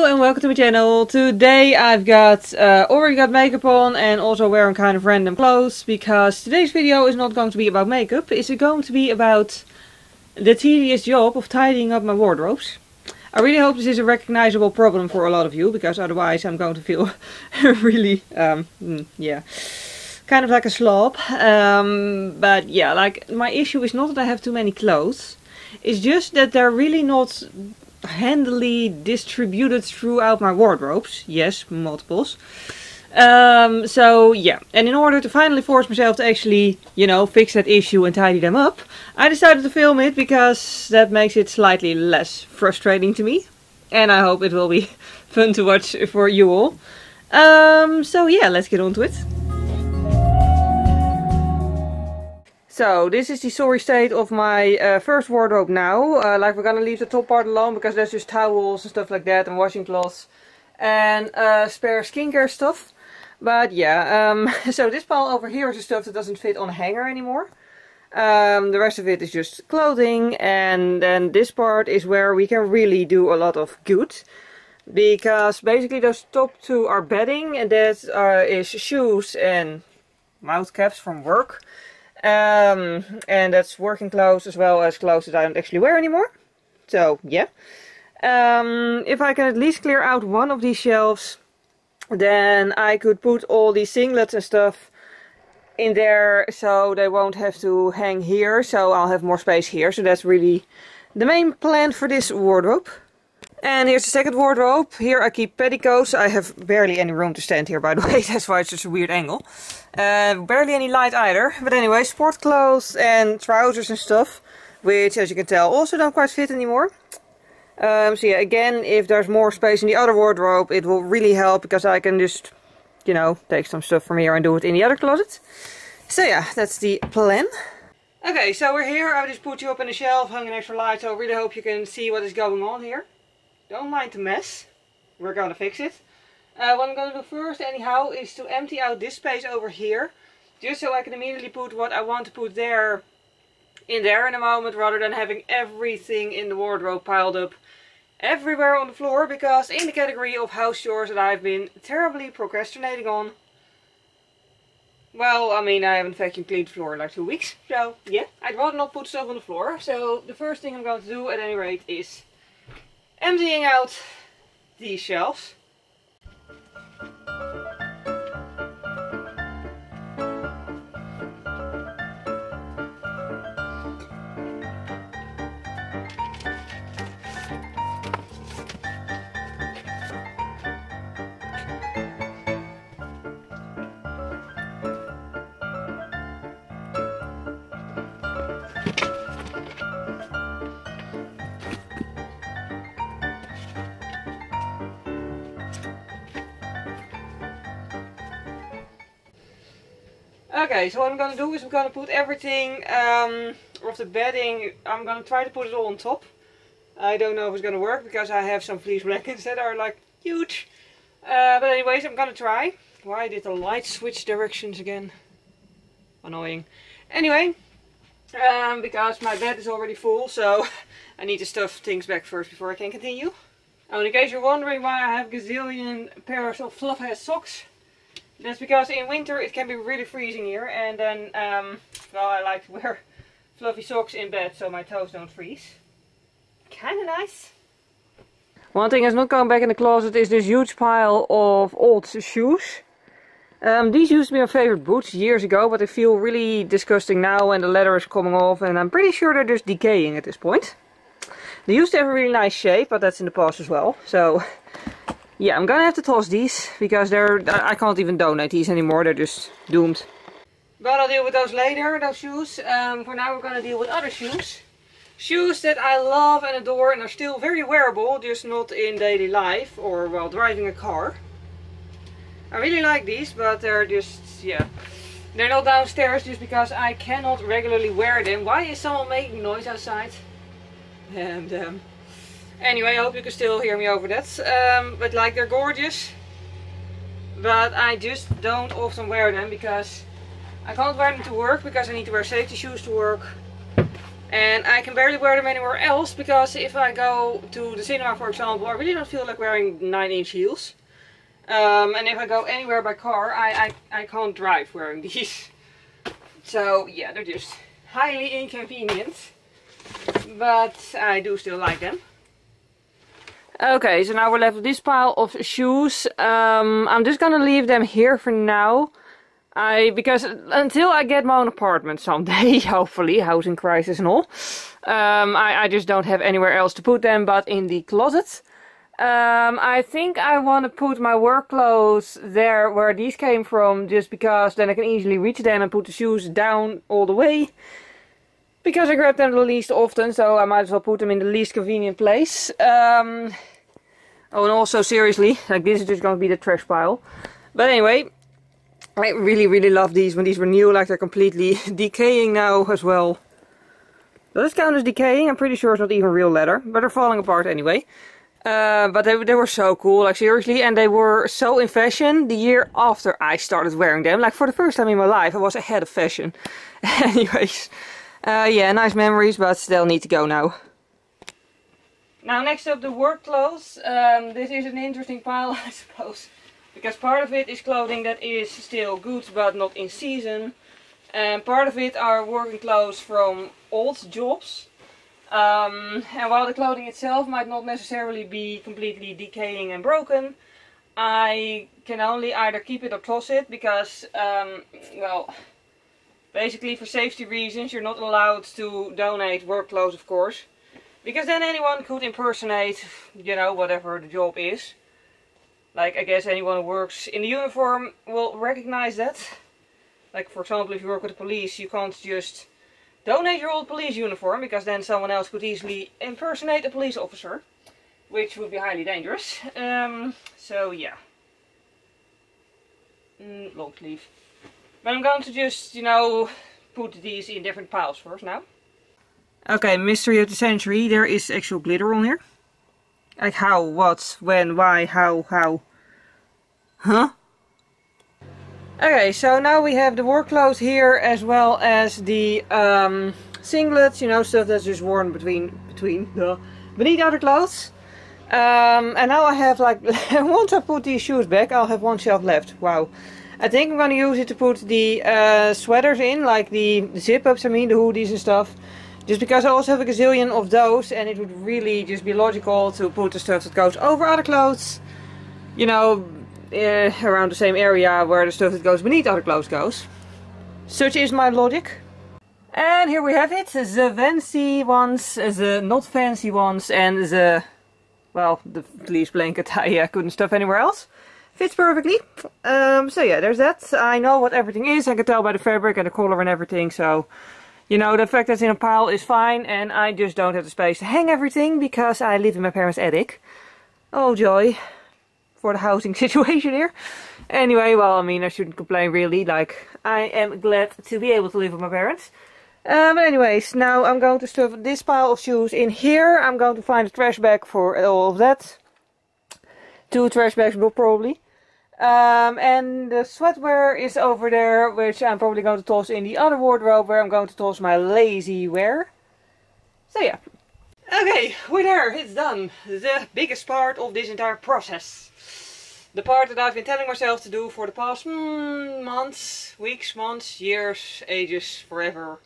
Hello and welcome to my channel. Today I've already got makeup on and also wearing kind of random clothes, because today's video is not going to be about makeup. It's going to be about the tedious job of tidying up my wardrobes. I really hope this is a recognizable problem for a lot of you, because otherwise I'm going to feel really, yeah, kind of like a slob. But yeah, like, my issue is not that I have too many clothes. It's just that they're really not handily distributed throughout my wardrobes. Yes, multiples. So yeah, and in order to finally force myself to actually, you know, fix that issue and tidy them up, I decided to film it because that makes it slightly less frustrating to me. And I hope it will be fun to watch for you all. So yeah, let's get on to it. So this is the sorry state of my first wardrobe now. Like, we're gonna leave the top part alone because there's just towels and stuff like that, and washing cloths and spare skincare stuff. But yeah, so this pile over here is the stuff that doesn't fit on a hanger anymore. The rest of it is just clothing, and then this part is where we can really do a lot of good. Because basically those top two are bedding, and that is shoes and mouth caps from work. And that's working clothes as well as clothes that I don't actually wear anymore. So yeah. If I can at least clear out one of these shelves, then I could put all these singlets and stuff in there, so they won't have to hang here. So I'll have more space here. So that's really the main plan for this wardrobe. And here's the second wardrobe. Here I keep petticoats. I have barely any room to stand here, by the way. That's why it's such a weird angle. Barely any light either. But anyway, sport clothes and trousers and stuff, which, as you can tell, also don't quite fit anymore. So yeah, again, if there's more space in the other wardrobe, it will really help, because I can just, you know, take some stuff from here and do it in the other closet. So yeah, that's the plan. Okay, so we're here. I just put you up on the shelf, hung an extra light, so I really hope you can see what is going on here. Don't mind the mess. We're gonna fix it. What I'm gonna do first anyhow is to empty out this space over here, just so I can immediately put what I want to put there in there in a moment, rather than having everything in the wardrobe piled up everywhere on the floor, because in the category of house chores that I've been terribly procrastinating on, well, I mean, I haven't vacuum cleaned the floor in like 2 weeks, so yeah, I'd rather not put stuff on the floor. So the first thing I'm going to do at any rate is emptying out these shelves. Okay, so what I'm gonna do is I'm gonna put everything of the bedding, I'm gonna try to put it all on top. I don't know if it's gonna work, because I have some fleece blankets that are like huge. But anyways, I'm gonna try. Why did the light switch directions again? Annoying. Anyway, because my bed is already full, so I need to stuff things back first before I can continue. Oh, in case you're wondering why I have gazillion pairs of fluff-head socks, that's because in winter it can be really freezing here, and then, well, I like to wear fluffy socks in bed so my toes don't freeze. Kinda nice. One thing that's not going back in the closet is this huge pile of old shoes. These used to be my favorite boots years ago, but they feel really disgusting now, and the leather is coming off, and I'm pretty sure they're just decaying at this point. They used to have a really nice shape, but that's in the past as well, so yeah, I'm gonna have to toss these, because I can't even donate these anymore, they're just doomed. But I'll deal with those later, those shoes. For now we're gonna deal with other shoes. Shoes that I love and adore and are still very wearable, just not in daily life or while driving a car. I really like these, but they're just, yeah, they're not downstairs just because I cannot regularly wear them. Why is someone making noise outside? And anyway, I hope you can still hear me over that. But like, they're gorgeous, but I just don't often wear them because I can't wear them to work, because I need to wear safety shoes to work. And I can barely wear them anywhere else, because if I go to the cinema, for example, I really don't feel like wearing 9-inch heels. And if I go anywhere by car, I can't drive wearing these. So yeah, they're just highly inconvenient. But I do still like them. Okay, so now we're left with this pile of shoes. I'm just gonna leave them here for now. Because until I get my own apartment someday, hopefully, housing crisis and all, I just don't have anywhere else to put them but in the closet. I think I want to put my work clothes there where these came from, just because then I can easily reach them and put the shoes down all the way. Because I grab them the least often, so I might as well put them in the least convenient place. Oh, and also seriously, like this is just going to be the trash pile. But anyway, I really love these when these were new, like they're completely decaying now as well. Does it count as decaying? I'm pretty sure it's not even real leather, but they're falling apart anyway. But they were so cool, like seriously, and they were so in fashion the year after I started wearing them. Like for the first time in my life, I was ahead of fashion. Anyways, yeah, nice memories, but they'll need to go now. Now next up, the work clothes. This is an interesting pile, I suppose. Because part of it is clothing that is still good but not in season. And part of it are working clothes from old jobs. And while the clothing itself might not necessarily be completely decaying and broken, I can only either keep it or toss it. Because, well, basically for safety reasons you're not allowed to donate work clothes, of course. Because then anyone could impersonate, you know, whatever the job is. Like, I guess anyone who works in the uniform will recognize that. Like, for example, if you work with the police, you can't just donate your old police uniform, because then someone else could easily impersonate a police officer, which would be highly dangerous. So, yeah. Long sleeve. But I'm going to just, you know, put these in different piles first now. Okay, mystery of the century. There is actual glitter on here. Like how, what, when, why, how. Huh? Okay, so now we have the work clothes here, as well as the singlets, you know, stuff that's just worn beneath other clothes. And now I have, like, once I put these shoes back, I'll have one shelf left. Wow. I think I'm gonna use it to put the sweaters in, like the zip-ups, I mean, the hoodies and stuff. Just because I also have a gazillion of those, and it would really just be logical to put the stuff that goes over other clothes, you know, around the same area where the stuff that goes beneath other clothes goes. Such is my logic. And here we have it, the fancy ones, the not fancy ones, and the, well, the fleece blanket I couldn't stuff anywhere else. Fits perfectly. So yeah, there's that. I know what everything is, I can tell by the fabric and the color and everything, so... You know, the fact that it's in a pile is fine, and I just don't have the space to hang everything because I live in my parents' attic. Oh joy, for the housing situation here. Anyway, well, I mean, I shouldn't complain really, like, I am glad to be able to live with my parents. But anyways, now I'm going to stuff this pile of shoes in here. I'm going to find a trash bag for all of that. 2 trash bags probably. And the sweatwear is over there, which I'm probably going to toss in the other wardrobe, where I'm going to toss my lazy wear. So yeah. Okay, we're there, it's done. The biggest part of this entire process. The part that I've been telling myself to do for the past months, weeks, months, years, ages, forever.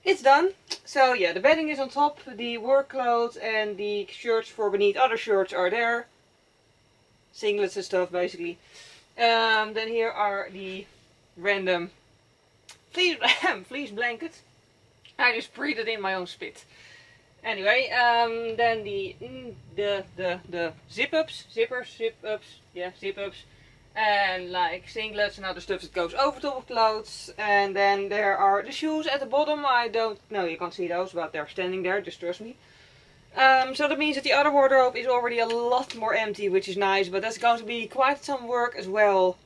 It's done. So yeah, the bedding is on top, the work clothes and the shirts for beneath other shirts are there. Singlets and stuff, basically. Then here are the random fleece blankets. I just breathed in my own spit. Anyway, then the zip-ups, zip-ups, and like singlets and other stuff that goes over top of clothes. And then there are the shoes at the bottom. I don't know, you can't see those, but they're standing there, just trust me. So that means that the other wardrobe is already a lot more empty, which is nice, but that's going to be quite some work as well.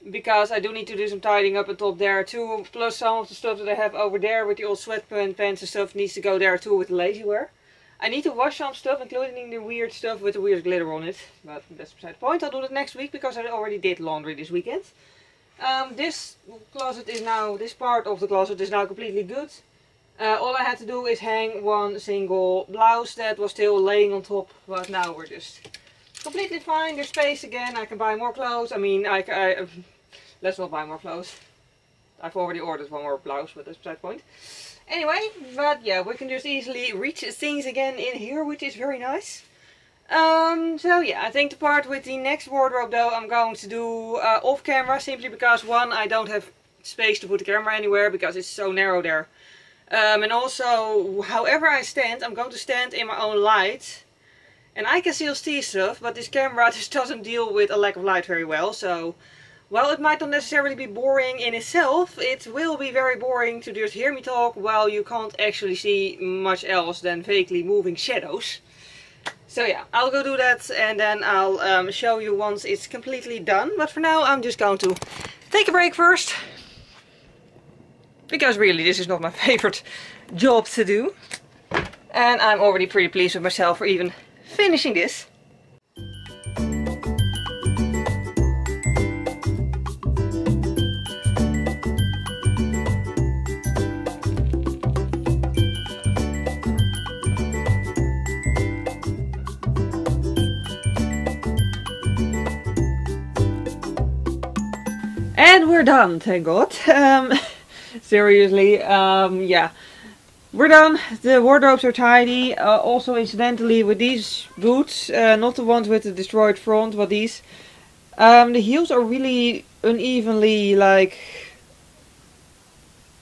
Because I do need to do some tidying up on top there too, plus some of the stuff that I have over there with the old sweatpants and stuff needs to go there too with the lazy wear. I need to wash some stuff, including the weird stuff with the weird glitter on it, but that's beside the point. I'll do that next week because I already did laundry this weekend. This closet is now, this part of the closet is now completely good. All I had to do is hang one single blouse that was still laying on top, but now we're just completely fine. There's space again. I can buy more clothes. I mean, let's not buy more clothes. I've already ordered one more blouse, but that's beside the point. Anyway, but yeah, we can just easily reach things again in here, which is very nice. So yeah, I think the part with the next wardrobe though I'm going to do off camera, simply because one, I don't have space to put the camera anywhere because it's so narrow there. And also, however I stand, I'm going to stand in my own light. And I can still see stuff, but this camera just doesn't deal with a lack of light very well. So, while it might not necessarily be boring in itself, it will be very boring to just hear me talk while you can't actually see much else than vaguely moving shadows. So yeah, I'll go do that and then I'll show you once it's completely done. But for now, I'm just going to take a break first. Because really, this is not my favorite job to do. And I'm already pretty pleased with myself for even finishing this. And we're done, thank God. Seriously, yeah, we're done. The wardrobes are tidy. Also, incidentally, with these boots, not the ones with the destroyed front, but these, the heels are really unevenly, like,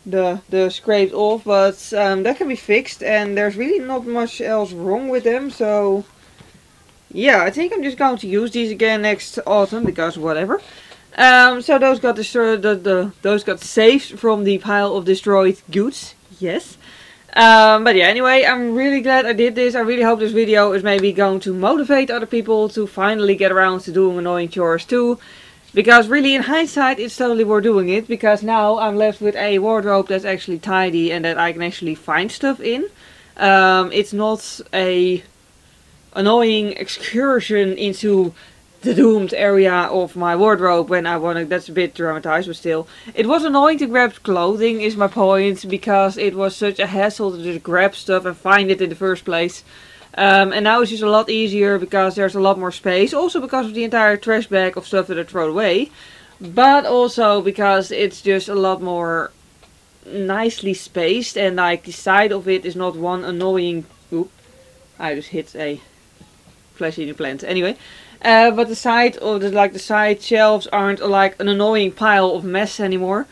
the scraped off, but that can be fixed, and there's really not much else wrong with them. So, yeah, I think I'm just going to use these again next autumn, because whatever. So those got destroyed. Those got saved from the pile of destroyed goods. Yes. But yeah, anyway, I'm really glad I did this. I really hope this video is maybe going to motivate other people to finally get around to doing annoying chores too. Because really, in hindsight, it's totally worth doing it. Because now I'm left with a wardrobe that's actually tidy and that I can actually find stuff in. It's not a annoying excursion into the doomed area of my wardrobe when I wanna. That's a bit dramatized, but still. It was annoying to grab clothing, is my point, because it was such a hassle to just grab stuff and find it in the first place. And now it's just a lot easier because there's a lot more space. Also because of the entire trash bag of stuff that I throw away. But also because it's just a lot more nicely spaced, and like the side of it is not one annoying... Oop, I just hit a flesh-eating plant. Anyway. But the side of the side shelves aren't like an annoying pile of mess anymore.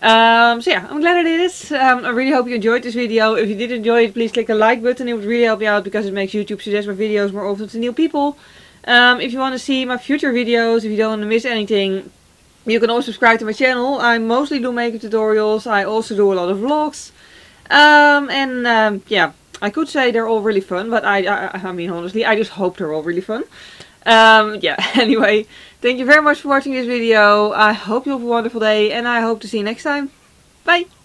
So yeah, I'm glad I did it. I really hope you enjoyed this video. If you did enjoy it, please click the like button. It would really help me out because it makes YouTube suggest my videos more often to new people. If you want to see my future videos, if you don't want to miss anything, you can always subscribe to my channel. I mostly do makeup tutorials. I also do a lot of vlogs. Yeah, I could say they're all really fun, but I mean honestly, I just hope they're all really fun. Yeah, anyway, thank you very much for watching this video. I hope you have a wonderful day and I hope to see you next time. Bye!